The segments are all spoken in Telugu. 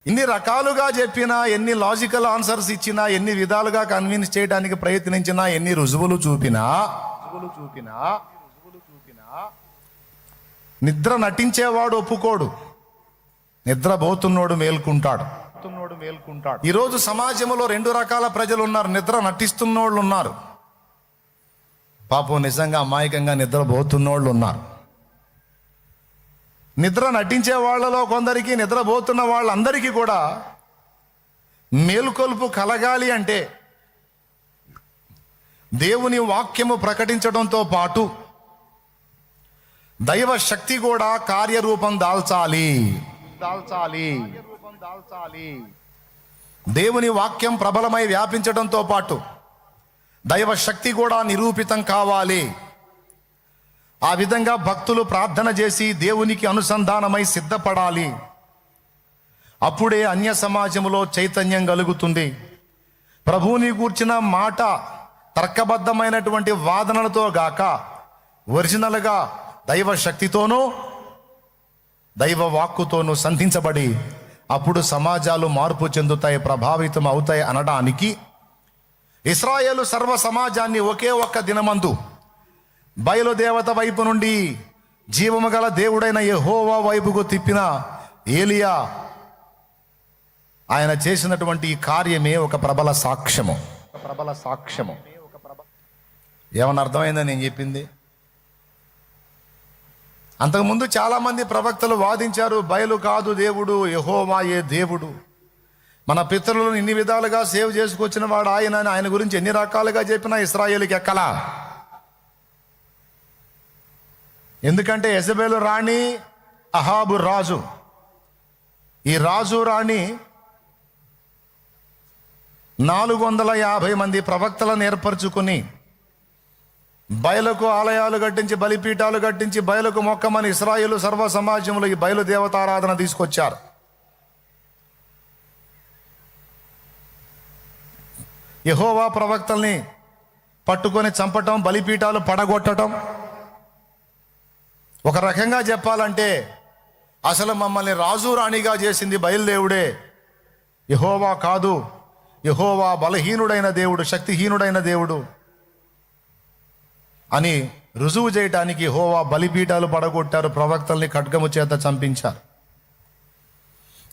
ఇన్ని రకాలుగా చెప్పినా, ఎన్ని లాజికల్ ఆన్సర్స్ ఇచ్చినా, ఎన్ని విధాలుగా కన్విన్స్ చేయడానికి ప్రయత్నించినా, ఎన్ని రుజువులు చూపినా నిద్ర నటించేవాడు ఒప్పుకోడు, నిద్రపోతున్నోడు మేల్కుంటాడు. ఈరోజు సమాజంలో రెండు రకాల ప్రజలు ఉన్నారు. నిద్ర నటిస్తున్నోళ్ళు ఉన్నారు, పాపం నిజంగా అమాయకంగా నిద్రపోతున్నోళ్ళు ఉన్నారు. నిద్ర నటించే వాళ్ళలో కొందరికి, నిద్రపోతున్న వాళ్ళందరికీ కూడా మేలుకొల్పు కలగాలి అంటే దేవుని వాక్యము ప్రకటించడంతో పాటు దైవ శక్తి కూడా కార్యరూపం దాల్చాలి. దేవుని వాక్యం ప్రబలమై వ్యాపించడంతో పాటు దైవ శక్తి కూడా నిరూపితం కావాలి. ఆ విధంగా భక్తులు ప్రార్థన చేసి దేవునికి అనుసంధానమై సిద్ధపడాలి. అప్పుడే అన్య సమాజంలో చైతన్యం కలుగుతుంది. ప్రభువుని గూర్చిన మాట తర్కబద్ధమైనటువంటి వాదనలతో గాక ఒరిజినల్గా దైవ శక్తితోనూ దైవ వాక్కుతోనూ సంధించబడి అప్పుడు సమాజాలు మార్పు చెందుతాయి, ప్రభావితం అవుతాయి అనడానికి ఇశ్రాయేలు సర్వ సమాజాన్ని ఒకే ఒక్క దినమందు బయలుదేవత వైపు నుండి జీవము గల దేవుడైన యెహోవా వైపుకు తిప్పిన ఏలియా ఆయన చేసినటువంటి ఈ కార్యమే ఒక ప్రబల సాక్ష్యము. ఏమన్నా అర్థమైందని నేను చెప్పింది? అంతకుముందు చాలామంది ప్రవక్తలు వాదించారు, బయలు కాదు దేవుడు, యెహోవాయే దేవుడు, మన పితరులను ఇన్ని విధాలుగా సేవ్ చేసుకొచ్చిన వాడు ఆయన గురించి ఎన్ని రకాలుగా చెప్పినా ఇశ్రాయేలుకి ఎక్కలా. ఎందుకంటే యెజబెలు రాణి, అహాబు రాజు, ఈ రాజు రాణి 450 మంది ప్రవక్తలను ఏర్పరచుకుని బయలుకు ఆలయాలు కట్టించి, బలిపీఠాలు కట్టించి బయలుకు మొక్కమని ఇశ్రాయేలు సర్వ సమాజంలో ఈ బయలు దేవతారాధన తీసుకొచ్చారు. యెహోవా ప్రవక్తల్ని పట్టుకొని చంపటం, బలిపీఠాలు పడగొట్టడం. ఒక రకంగా చెప్పాలంటే అసలు మమ్మల్ని రాజు రాణిగా చేసింది బయలుదేవుడే, యెహోవా కాదు. యెహోవా బలహీనుడైన దేవుడు, శక్తిహీనుడైన దేవుడు అని రుజువు చేయటానికి యెహోవా బలిపీఠాలు పడగొట్టారు, ప్రవక్తల్ని ఖడ్గము చేత చంపించారు.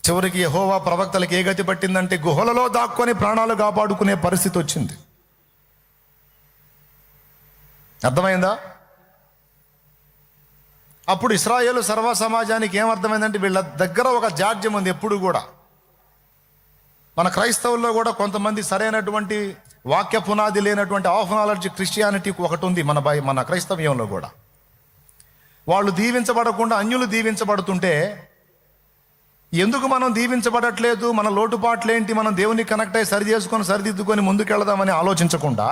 చివరికి యెహోవా ప్రవక్తలకు ఏ గతి పట్టిందంటే గుహలలో దాక్కొని ప్రాణాలు కాపాడుకునే పరిస్థితి వచ్చింది. అర్థమైందా? అప్పుడు ఇశ్రాయేలు సర్వ సమాజానికి ఏమర్థమైందంటే వీళ్ళ దగ్గర ఒక జాడ్యం ఉంది. ఎప్పుడు కూడా మన క్రైస్తవుల్లో కూడా కొంతమంది సరైనటువంటి వాక్య పునాది లేనటువంటి ఆఫ్ నాలెడ్జ్ క్రిస్టియానిటీ ఒకటి ఉంది మన క్రైస్తవ్యంలో కూడా. వాళ్ళు దీవించబడకుండా అన్యులు దీవించబడుతుంటే ఎందుకు మనం దీవించబడట్లేదు, మన లోటుపాట్లేంటి, మనం దేవునికి కనెక్ట్ అయ్యి సరిదిద్దుకొని ముందుకెళ్దామని ఆలోచించకుండా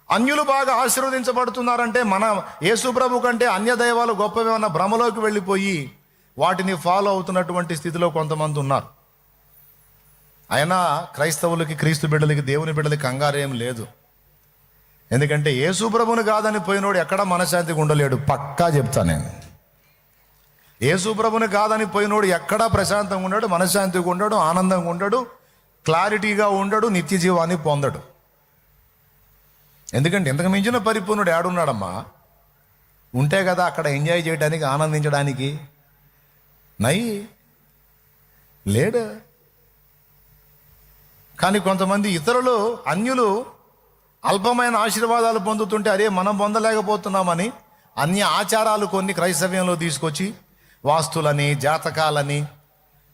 అన్యులు బాగా ఆశీర్వదించబడుతున్నారంటే మన యేసు ప్రభు కంటే అన్య దైవాలు గొప్పవేమన్న భ్రమలోకి వెళ్ళిపోయి వాటిని ఫాలో అవుతున్నటువంటి స్థితిలో కొంతమంది ఉన్నారు. అయినా క్రైస్తవులకి, క్రీస్తు బిడ్డలకి, దేవుని బిడ్డలకి కంగారేం లేదు. ఎందుకంటే యేసు ప్రభుని కాదని పోయినోడు ఎక్కడ మనశ్శాంతిగా ఉండలేడు. పక్కా చెప్తా నేను, యేసు ప్రభుని కాదని పోయినోడు ఎక్కడా ప్రశాంతంగా ఉండడు, మనశ్శాంతిగా ఉండడు, ఆనందంగా ఉండడు, క్లారిటీగా ఉండడు, నిత్య జీవాన్ని పొందడు. ఎందుకంటే ఇంతకు మించిన పరిపూర్ణుడు ఏడున్నాడమ్మా? ఉంటే కదా అక్కడ ఎంజాయ్ చేయడానికి, ఆనందించడానికి. లేడు. కానీ కొంతమంది ఇతరులు, అన్యులు అల్పమైన ఆశీర్వాదాలు పొందుతుంటే అరే మనం పొందలేకపోతున్నామని అన్య ఆచారాలు కొన్ని క్రైస్తవ్యంలో తీసుకొచ్చి వాస్తులని, జాతకాలని,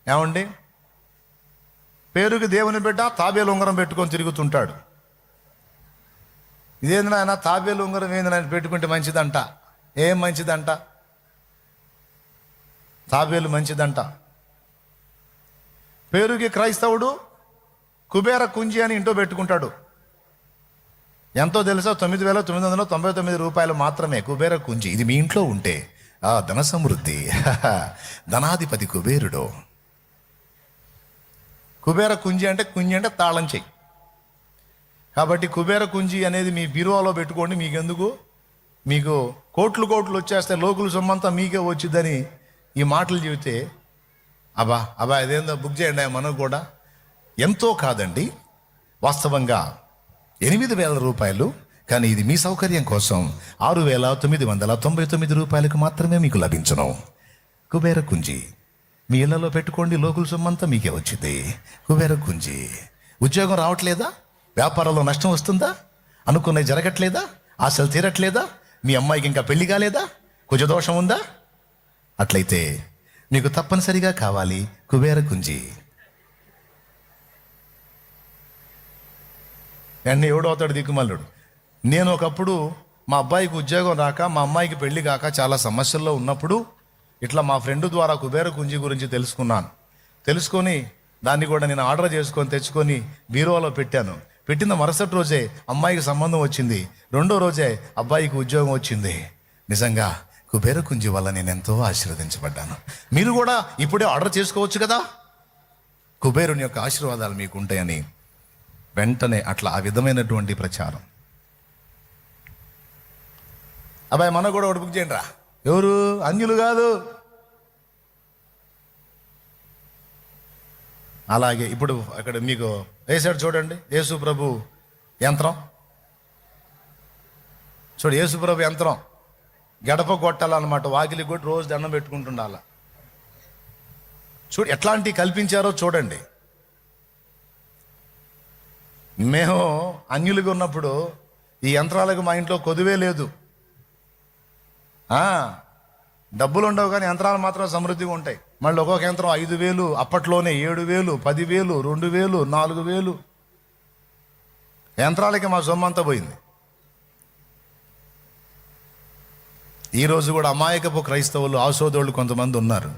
ఏమండి పేరుకి దేవుని బిడ్డ తాబేలు ఉంగరం పెట్టుకొని తిరుగుతుంటాడు. ఇదేంది నాయన తాబేలు ఉంగరం ఏంది నాయన పెట్టుకుంటే మంచిదంట? ఏం మంచిదంట? తాబేలు మంచిదంట. పేరుకి క్రైస్తవుడు కుబేర కుంజి అని ఇంట్లో పెట్టుకుంటాడు. ఎంతో తెలుసా? 9,999 రూపాయలు మాత్రమే కుబేర కుంజి. ఇది మీ ఇంట్లో ఉంటే ధన సమృద్ధి, ధనాధిపతి కుబేరుడు. కుబేర కుంజి అంటే తాళం చెయ్యి. కాబట్టి కుబేర కుంజి అనేది మీ బీరువాలో పెట్టుకోండి. మీకెందుకు? మీకు కోట్లు వచ్చేస్తే లోకుల సొమ్మంతా మీకే వచ్చిందని ఈ మాటలు చెబితే అబ్బా ఇదేందో బుక్ చేయండి మనకు కూడా. ఎంతో కాదండి, వాస్తవంగా 8,000 రూపాయలు. కానీ ఇది మీ సౌకర్యం కోసం 6,999 రూపాయలకు మాత్రమే మీకు లభించను. కుబేర కుంజి మీ ఇళ్లలో పెట్టుకోండి, లోకుల సొమ్మంతా మీకే వచ్చింది. కుబేర కుంజి. ఉద్యోగం రావట్లేదా? వ్యాపారంలో నష్టం వస్తుందా? అనుకున్నది జరగట్లేదా? ఆశలు తీరట్లేదా? మీ అమ్మాయికి ఇంకా పెళ్లి కాలేదా? కుజదోషం ఉందా? అట్లయితే మీకు తప్పనిసరిగా కావాలి కుబేర కుంజి. అండ్ ఎవడవుతాడు దిక్కుమల్లుడు. నేను ఒకప్పుడు మా అబ్బాయికి ఉద్యోగం రాక, మా అమ్మాయికి పెళ్లి కాక చాలా సమస్యల్లో ఉన్నప్పుడు ఇట్లా మా ఫ్రెండ్ ద్వారా కుబేర కుంజి గురించి తెలుసుకొని దాన్ని కూడా నేను ఆర్డర్ చేసుకొని తెచ్చుకొని బీరువాలో పెట్టాను. పెట్టిన మరుసటి రోజే అమ్మాయికి సంబంధం వచ్చింది. రెండో రోజే అబ్బాయికి ఉద్యోగం వచ్చింది. నిజంగా కుబేర కుంజి వల్ల నేను ఎంతో ఆశీర్వదించబడ్డాను. మీరు కూడా ఇప్పుడే ఆర్డర్ చేసుకోవచ్చు కదా. కుబేరుని యొక్క ఆశీర్వాదాలు మీకు ఉంటాయని వెంటనే అట్లా ఆ విధమైనటువంటి ప్రచారం. అబ్బాయి మనకు కూడా ఒకటి బుక్ చేయండి రా. ఎవరు? అన్యులు కాదు. అలాగే ఇప్పుడు అక్కడ మీకు వేసాడు చూడండి, యేసు ప్రభు యంత్రం. చూడు, యేసు ప్రభు యంత్రం గడప కొట్టాలన్నమాట. వాకిలి కొట్టి రోజు దండం పెట్టుకుంటుండాల. చూడు ఎట్లాంటివి కల్పించారో చూడండి. మేము అన్యులుగా ఉన్నప్పుడు ఈ యంత్రాలకు మా ఇంట్లో కొదువే లేదు. డబ్బులు ఉండవు కానీ యంత్రాలు మాత్రం సమృద్ధిగా ఉంటాయి. మళ్ళీ ఒక్కొక్క యంత్రం 5,000, అప్పట్లోనే 7,000, 10,000, 2,000, 4,000 యంత్రాలకి మా సొమ్మంతా పోయింది. ఈరోజు కూడా అమాయకపు క్రైస్తవులు, ఆశోదోళ్ళు కొంతమంది ఉన్నారు.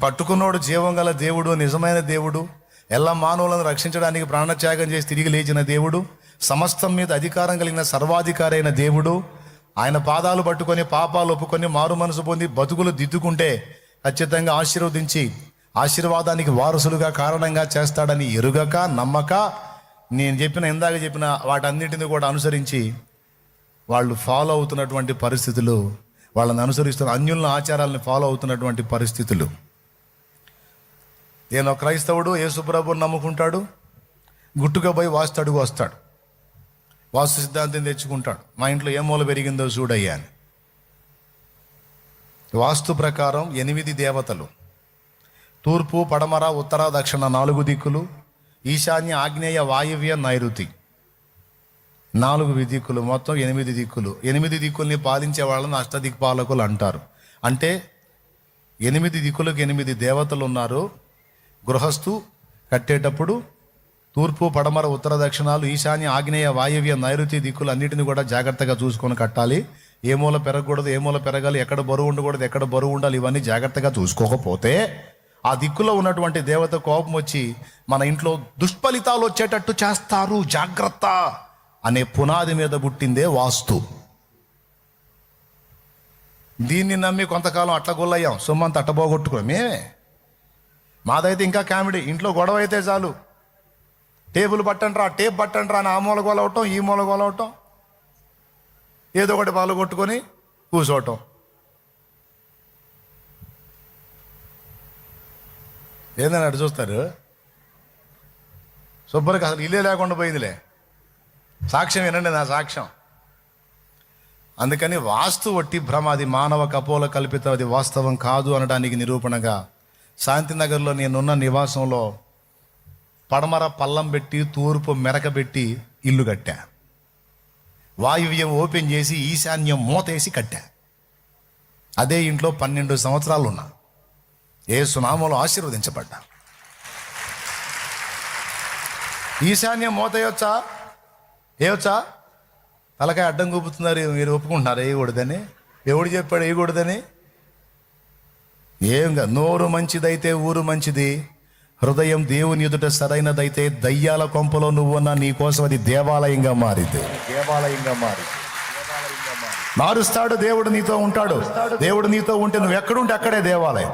పట్టుకున్నోడు జీవం గల దేవుడు, నిజమైన దేవుడు, ఎలా మానవులను రక్షించడానికి ప్రాణత్యాగం చేసి తిరిగి లేచిన దేవుడు, సమస్తం మీద అధికారం కలిగిన సర్వాధికారి అయిన దేవుడు, ఆయన పాదాలు పట్టుకొని పాపాలు ఒప్పుకొని మారు మనసు పొంది బతుకులు దిద్దుకుంటే ఖచ్చితంగా ఆశీర్వదించి ఆశీర్వాదానికి వారసులుగా కారణంగా చేస్తాడని ఎరుగక, నమ్మక, నేను ఇందాక చెప్పిన వాటన్నిటిని కూడా అనుసరించి వాళ్ళు ఫాలో అవుతున్నటువంటి పరిస్థితులు, వాళ్ళని అనుసరిస్తున్న అన్యుల ఆచారాలను ఫాలో అవుతున్నటువంటి పరిస్థితులు. నేను క్రైస్తవుడు యేసుప్రభుని నమ్ముకుంటాడు, గుట్టుగా పోయి వాస్తు అడుగు వస్తాడు, వాస్తు సిద్ధాంతం తెచ్చుకుంటాడు. మా ఇంట్లో ఏ మూల పెరిగిందో చూడయ్యా అని. వాస్తు ప్రకారం 8 దేవతలు, తూర్పు, పడమర, ఉత్తర, దక్షిణ 4 దిక్కులు, ఈశాన్య, ఆగ్నేయ, వాయువ్య, నైరుతి 4 దిక్కులు, మొత్తం 8 దిక్కులు. 8 దిక్కుల్ని పాలించే వాళ్ళని అష్టదిక్పాలకులు అంటారు. అంటే 8 దిక్కులకు 8 దేవతలు ఉన్నారు. గృహస్థు కట్టేటప్పుడు తూర్పు, పడమర, ఉత్తర, దక్షిణాలు, ఈశాన్య, ఆగ్నేయ, వాయువ్య, నైరుతి దిక్కులు అన్నిటిని కూడా జాగ్రత్తగా చూసుకొని కట్టాలి. ఏ మూల పెరగకూడదు, ఏ మూల పెరగాలి, ఎక్కడ బరువు ఉండకూడదు, ఎక్కడ బరువు ఉండాలి, ఇవన్నీ జాగ్రత్తగా చూసుకోకపోతే ఆ దిక్కులో ఉన్నటువంటి దేవత కోపం వచ్చి మన ఇంట్లో దుష్ఫలితాలు వచ్చేటట్టు చేస్తారు. జాగ్రత్త అనే పునాది మీద పుట్టిందే వాస్తు. దీన్ని నమ్మి కొంతకాలం అట్ల గొల్లయ్యాం, సొమ్మంత అట్టబోగొట్టుకున్నాం మేమే. మాదైతే ఇంకా కామెడీ. ఇంట్లో గొడవ అయితే చాలు, టేబుల్ పట్టండ్రా, టేప్ పట్టండ్రా అని ఆ మూల గొలవటం, ఈ మూల గొలవటం, ఏదో ఒకటి పాలు కొట్టుకొని కూర్చోవటం. ఏందని అటు చూస్తారు. శుభ్రంగా అసలు ఇల్లే లేకుండా పోయిందిలే. సాక్ష్యం వినండి, నా సాక్ష్యం. అందుకని వాస్తు వట్టి భ్రమ, అది మానవ కపోల కల్పితం, అది వాస్తవం కాదు అనడానికి నిరూపణగా శాంతినగర్లో నేనున్న నివాసంలో పడమర పల్లం పెట్టి, తూర్పు మెరకబెట్టి ఇల్లు కట్టా. వాయువ్యం ఓపెన్ చేసి ఈశాన్యం మూతేసి కట్టా. అదే ఇంట్లో 12 సంవత్సరాలు ఉన్నా. యేసు నామములో ఆశీర్వదించబడ్డా. ఈశాన్యం మూతయొచ్చా? ఏవచ్చా? తలకాయ అడ్డం కూపుతున్నారు. మీరు ఒప్పుకుంటున్నారు వేయకూడదని? ఎవడు చెప్పాడు వేయకూడదని? ఏంగా నోరు మంచిదైతే ఊరు మంచిది, హృదయం దేవుని ఎదుట సరైనదైతే దయ్యాల కొంపలో నువ్వున్నా నీ కోసం అది దేవాలయంగా మారింది. మారుస్తాడు దేవుడు, నీతో ఉంటాడు. దేవుడు నీతో ఉంటే నువ్వు ఎక్కడుంటే అక్కడే దేవాలయం.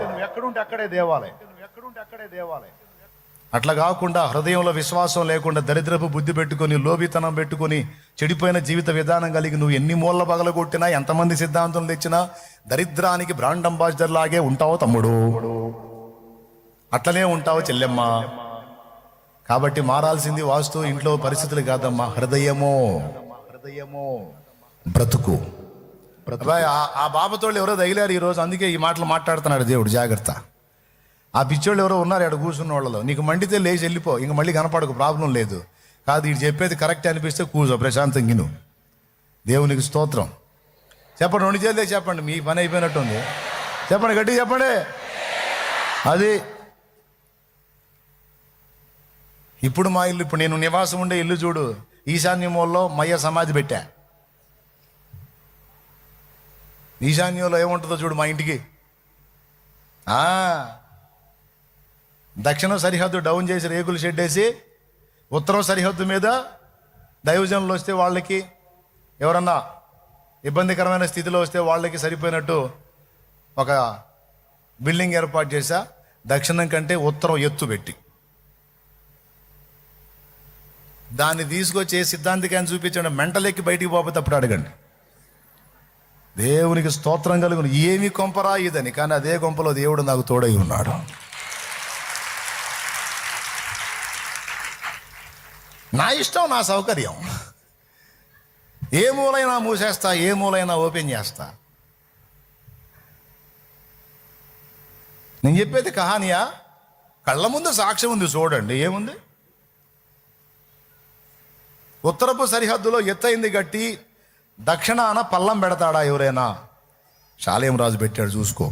అట్లా కాకుండా హృదయంలో విశ్వాసం లేకుండా దరిద్రపు బుద్ధి పెట్టుకొని, లోబితనం పెట్టుకొని, చెడిపోయిన జీవిత విధానం కలిగి నువ్వు ఎన్ని మూల పగలగొట్టినా, ఎంతమంది సిద్ధాంతం తెచ్చినా దరిద్రానికి బ్రాండ్ అంబాసిడర్ లాగే ఉంటావు తమ్ముడు. అట్లనే ఉంటావు చెల్లెమ్మ. కాబట్టి మారాల్సింది వాస్తు ఇంట్లో పరిస్థితులు కాదమ్మా, హృదయమో బ్రతుకు. ఆ బాబతోళ్ళు ఎవరో తగిలారు ఈరోజు, అందుకే ఈ మాటలు మాట్లాడుతున్నాడు దేవుడు, జాగ్రత్త. ఆ పిచ్చోళ్ళు ఎవరో ఉన్నారు ఇక్కడ కూర్చున్న వాళ్ళలో. నీకు మండితే లేచి వెళ్ళిపో, ఇంక మళ్ళీ కనపడకు, ప్రాబ్లం లేదు. కాదు, ఇది చెప్పేది కరెక్ట్ అనిపిస్తే కూర్చో ప్రశాంతంగా విను. దేవునికి స్తోత్రం. చెప్పండి, 2 చేతులే చెప్పండి, మీ పని అయిపోయినట్టుంది. చెప్పండి, గట్టిగా చెప్పండి. అది ఇప్పుడు మా ఇల్లు, ఇప్పుడు నేను నివాసం ఉండే ఇల్లు చూడు, ఈశాన్య మూలలో మయ్య సమాధి పెట్టా. ఈశాన్యంలో ఏముంటుందో చూడు మా ఇంటికి. దక్షిణ సరిహద్దు డౌన్ చేసి రేకులు షెడ్ వేసి, ఉత్తరం సరిహద్దు మీద దైవజనులు వస్తే వాళ్ళకి, ఎవరన్నా ఇబ్బందికరమైన స్థితిలో వస్తే వాళ్ళకి సరిపోయినట్టు ఒక బిల్డింగ్ ఏర్పాటు చేశా. దక్షిణం కంటే ఉత్తరం ఎత్తు పెట్టి దాన్ని తీసుకొచ్చి సిద్ధాంతికాన్ని చూపించండి. మెంటలెక్కి బయటికి పోతే అప్పుడు అడగండి. దేవునికి స్తోత్రం కలుగును. ఏమి కొంపరా ఇదని, కానీ అదే కొంపలో దేవుడు నాకు తోడై ఉన్నాడు. నా ఇష్టం, నా సౌకర్యం. ఏ మూలైనా మూసేస్తా, ఏ మూలైనా ఓపెన్ చేస్తా. నేను చెప్పేది కహానియా, కళ్ళ ముందు సాక్ష్యం ఉంది చూడండి. ఏముంది? ఉత్తరపు సరిహద్దులో ఎత్తైంది గట్టి దక్షిణాన పల్లం పెడతాడా ఎవరైనా? షాలేం రాజు పెట్టాడు, చూసుకో.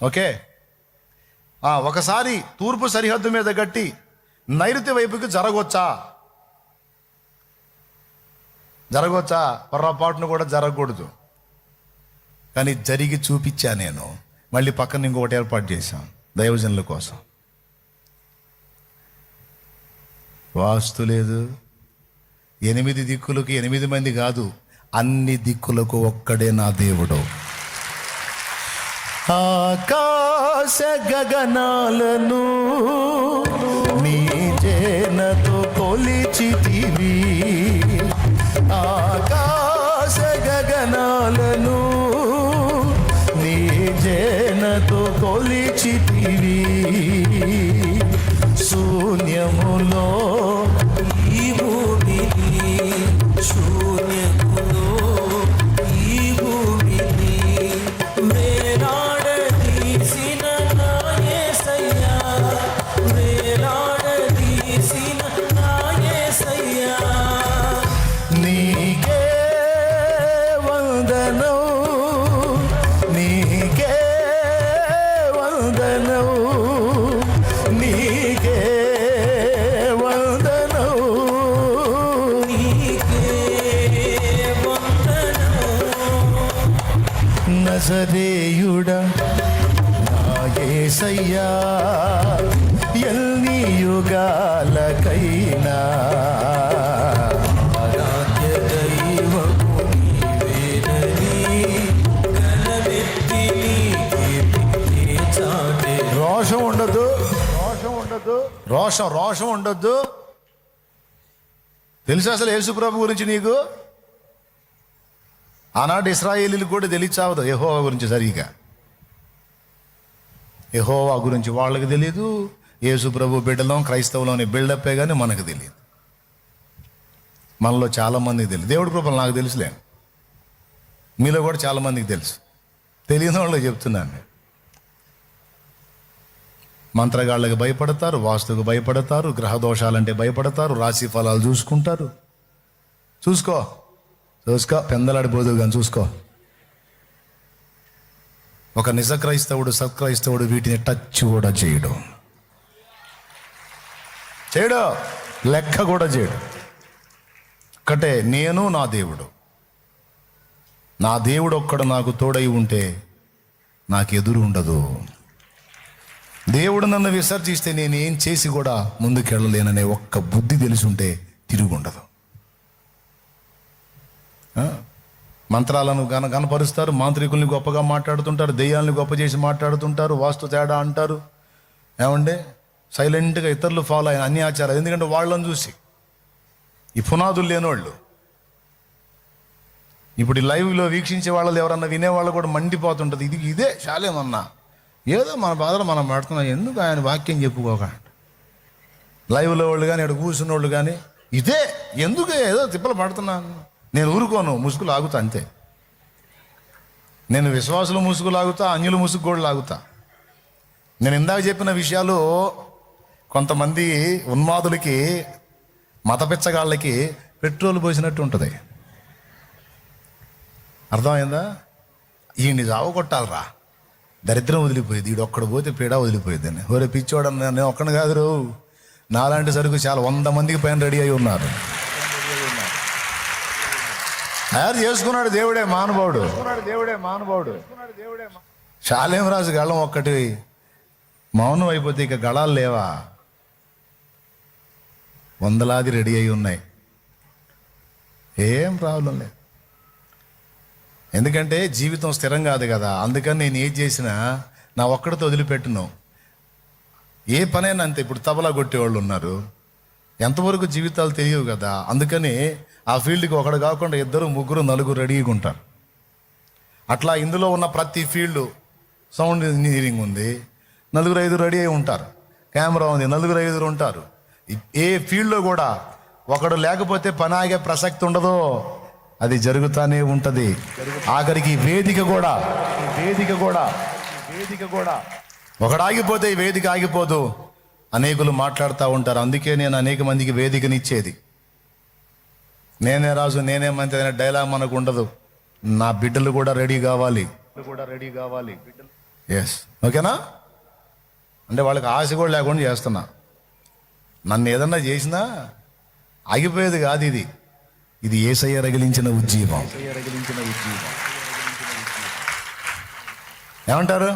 ఓకే. ఒకసారి తూర్పు సరిహద్దు మీద గట్టి నైరుతి వైపుకి జరగొచ్చా? పొర్రపాటును కూడా జరగకూడదు. కానీ జరిగి చూపించా నేను. మళ్ళీ పక్కన ఇంకొకటి ఏర్పాటు చేశాం దైవజనుల కోసం. వాస్తు లేదు. 8 దిక్కులకు 8 మంది కాదు, అన్ని దిక్కులకు ఒక్కడే నా దేవుడు. ఆకాశ గగనాలను నీ జేనతో కొలిచితివి, ఆకాశ గగనాలను నీ జేనతో కొలిచితివి, శూన్యములో ఈ భూమిని, శూన్యములో ఈ భూమిని వేలాడదీసిన నా యేసయ్యా, వేలాడదీసిన నా యేసయ్యా, నీకే వందనం, నీకే వందనం, నీకే వందనం, నీకే వందనం. నజరేయుడా నా యేసయ్యా, ఎన్ని యుగాలకైనా ఆరాధ్య దైవము నీవేనని గణమెత్తి నీకే చాటే. రోషం ఉండదు, రోషం ఉండొద్దు. తెలుసు అసలు యేసుప్రభు గురించి నీకు? ఆనాడు ఇశ్రాయేలీలకు కూడా తెలియచావదు యెహోవా గురించి సరిగా. యెహోవా గురించి వాళ్ళకి తెలియదు. యేసుప్రభు బిడ్డలం క్రైస్తవులోని బిల్డప్పే కానీ మనకు తెలియదు. మనలో చాలామందికి తెలియదు. దేవుడి కృపలు నాకు తెలుసులే, మీలో కూడా చాలామందికి తెలుసు. తెలియని వాళ్ళకి చెప్తున్నాను. మంత్రగాళ్ళకి భయపడతారు, వాస్తుకు భయపడతారు, గ్రహ దోషాలంటే భయపడతారు, రాశి ఫలాలు చూసుకుంటారు. చూసుకో పెందలాడిపోదు కానీ చూసుకో. ఒక నిజ క్రైస్తవుడు, సత్క్రైస్తవుడు వీటిని టచ్ కూడా చేయడు, లెక్క కూడా చేయడు. ఒక్కటే, నేను నా దేవుడు ఒక్కడు నాకు తోడై ఉంటే నాకు ఎదురు ఉండదు. దేవుడు నన్ను విసర్జిస్తే నేనేం చేసి కూడా ముందుకెళ్ళలేననే ఒక్క బుద్ధి తెలిసి ఉంటే తిరిగి ఉండదు. మంత్రాలను గనపరుస్తారు, మాంత్రికుల్ని గొప్పగా మాట్లాడుతుంటారు, దెయ్యాలను గొప్ప చేసి మాట్లాడుతుంటారు, వాస్తు తేడా అంటారు. ఏమంటే సైలెంట్గా ఇతరులు ఫాలో అయిన అన్ని ఆచారాలు. ఎందుకంటే వాళ్ళని చూసి ఈ పునాదులు లేనివాళ్ళు. ఇప్పుడు ఈ లైవ్లో వీక్షించే వాళ్ళు ఎవరన్నా వినేవాళ్ళు కూడా మండిపోతుంటుంది. ఇదే శాలేమన్నా ఏదో మన బాధలు మనం పడుతున్నాం, ఎందుకు ఆయన వాక్యం చెప్పుకోక. లైవ్లో వాళ్ళు కానీ ఇక్కడ కూర్చున్న వాళ్ళు కానీ ఇదే ఎందుకు ఏదో తిప్పలు పడుతున్నాను. నేను ఊరుకోను, ముసుగు లాగుతా అంతే. నేను విశ్వాసులు ముసుగు లాగుతా, అన్యుల ముసుగు కూడా లాగుతా. నేను ఇందాక చెప్పిన విషయాలు కొంతమంది ఉన్మాదులకి, మత పిచ్చగాళ్ళకి పెట్రోల్ పోసినట్టు ఉంటుంది. అర్థమైందా? ఈయన్ని జావ కొట్టాలరా, దరిద్రం వదిలిపోయింది, ఈడు ఒక్కడు పోతే పీడ వదిలిపోయింది అని. ఓరే పిచ్చోడు, నేను ఒక్కడు కాదు రో, నాలాంటి సరుకు చాలా 100 మందికి పైన రెడీ అయి ఉన్నారు. తయారు చేసుకున్నాడు దేవుడే మానవుడు. శాలేం రాజు గళం ఒక్కటి మౌనం అయిపోతే ఇక గళాలు లేవా? వందలాది రెడీ అయి ఉన్నాయి, ఏం ప్రాబ్లం లేదు. ఎందుకంటే జీవితం స్థిరం కాదు కదా. అందుకని నేను ఏది చేసినా నా ఒక్కడితో వదిలిపెట్టును. ఏ పనైనా అంతే. ఇప్పుడు తబలా కొట్టేవాళ్ళు ఉన్నారు, ఎంతవరకు జీవితాలు తెలియవు కదా. అందుకని ఆ ఫీల్డ్కి ఒకడు కాకుండా 2, 3, 4 రెడీగా ఉంటారు. అట్లా ఇందులో ఉన్న ప్రతి ఫీల్డ్, సౌండ్ ఇంజనీరింగ్ ఉంది, 4, 5 రెడీ అయి ఉంటారు. కెమెరా ఉంది, 4, 5 ఉంటారు. ఏ ఫీల్డ్లో కూడా ఒకడు లేకపోతే పని ఆగే ప్రసక్తి ఉండదు, అది జరుగుతానే ఉంటుంది. ఆఖరికి వేదిక కూడా ఒకడు ఆగిపోతే ఈ వేదిక ఆగిపోదు, అనేకులు మాట్లాడుతూ ఉంటారు. అందుకే నేను అనేక మందికి వేదికనిచ్చేది. నేనే రాజు, నేనే మంత్రి అనే డైలాగ్ మనకు ఉండదు. నా బిడ్డలు కూడా రెడీ కావాలి. ఎస్, ఓకేనా? అంటే వాళ్ళకి ఆశ కూడా లేకుండా చేస్తున్నా. నన్ను ఏదన్నా చేసినా ఆగిపోయేది కాదు. ఇది యేసయ్య రగిలించిన ఉజ్జీవం. ఏమంటారు?